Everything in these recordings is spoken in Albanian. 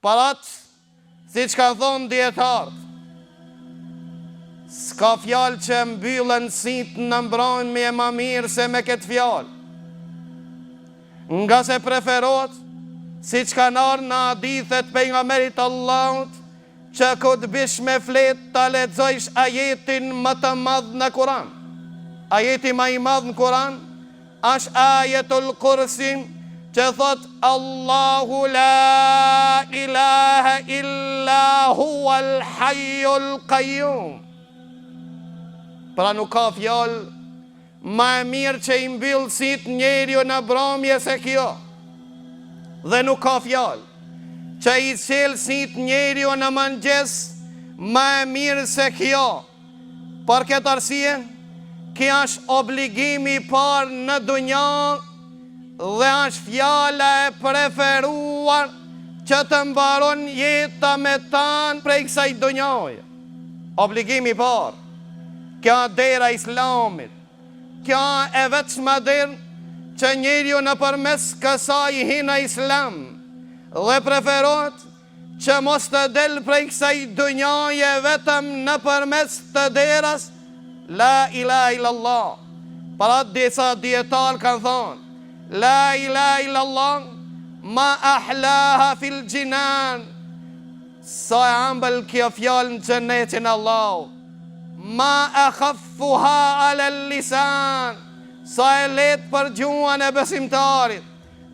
Parat, si që ka thonë djetarët, s'ka fjalë që mbyllën sit në mbrojnë me e ma mirë se me këtë fjalë. Nga se preferot, si që ka nërë në hadithet për nga merit Allahut, që këtë bish me fletë të lexojsh ajetin më të madhë në Kur'an. Ajeti më i madhë në Kur'an, është ajetul Kursin, që thot Allahu la ilaha illa huwa al-hayyul qayyum. Pra nuk ka fjallë ma e mirë që i mbyllë sit njeriu në bromje se kjo. Dhe nuk ka fjallë që i qelë sit njeriu në mëngjes ma e mirë se kjo. Për këtë arsye, kjo është obligimi parë në dunja dhe është fjala e preferuar që të mbaron jeta me tanë prej kësaj dunjaje. Obligimi parë. Kjo dera Islamit. Kjo e vetëshma derë që njeriu në përmes kësaj hina Islam dhe preferohet që mos të del prej kësaj dunjaje vetëm në përmes të deras La ilaha illallah. Para disa dietar kanë thonë La ilaha illallah ma ahlaha fil gjinan. Sa e ambël kjo fjallë në gjennetin Allah. Ma e khaffuha ala lisan. Sa e letë për gjuan e besimtarit.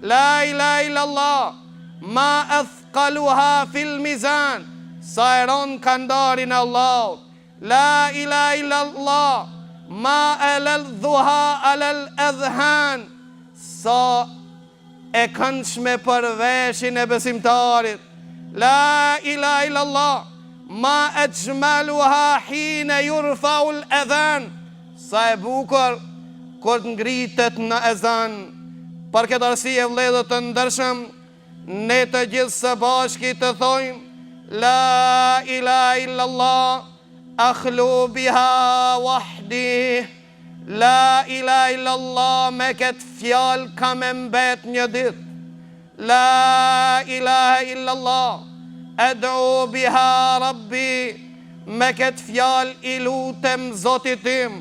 La ilaha illallah ma e thkaluha fil mizan. Sa e ronë kandarin Allah. La ilaha illallah ma e ledhuha ala l'edhan. Sa e këndshme për veshin e besimtarit. La ilaha illallah ma e gjmaluha hine yurfaul edhan. Sa e bukur kur ngritet në ezan. Për këtë arsye vëllezër të ndershëm, ne të gjithë së bashki të thojmë La ilaha illallah akhlu biha wahdi. La ilaha illallah me këtë fjalë ka me mbet një dit. La ilaha illallah ad'u biha rabbi. Me këtë fjalë i lutem Zotit tim.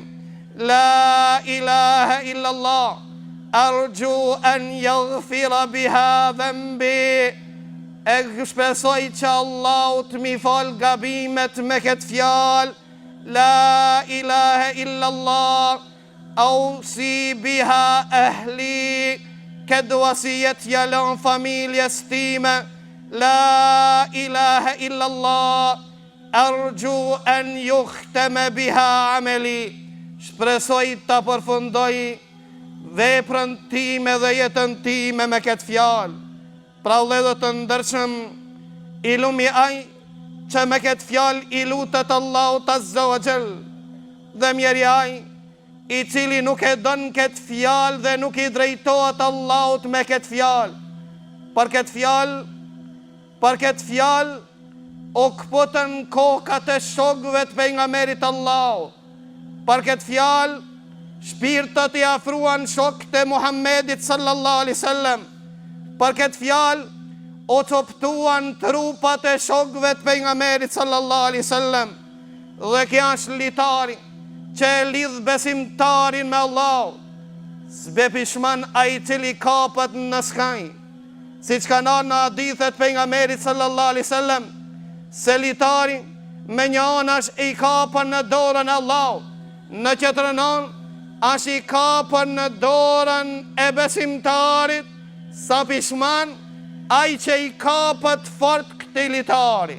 La ilaha illallah arju an yaghfira biha dhanbi. E shpresoj që Allahu të mi fal gabimet me këtë fjalë. La ilaha illallah ausi biha ahli. Këtë wasijet jalon familjes time. La ilaha illallah arju an yuhtama biha ameli. Shpresoj të përfundoj veprën time dhe jetën time me këtë fjalë. Pra vëllezër të ndershëm, i lumi ai që me këtë fjalë i lutet Allahut Azza wa Jall, dhe mjeri ai i cili nuk e don këtë fjalë dhe nuk i drejtohet Allahut me këtë fjalë. Për këtë fjalë o këpotën kokat e shokëve të pejgamberit Allahut. Për këtë fjalë shpirtët i afruan shokët e Muhammedit sallallahu alaihi wasallam. Për këtë fjalë o coptuan trupat e shokëve të pejgamberit sallallahu alaihi wasallam. Dhe kjo është litari që e lidh besimtarin me Allah. S'be pishman ai i cili kapet në skaj. Siç ka në hadithet pejgamberit sallallahu alaihi wasallam, se litari me një anë është i kapën në dorën e Allahut, në tjetrën anë është i kapën në dorën e besimtarit. Sa pishman ai që i kapët fort këtij litari.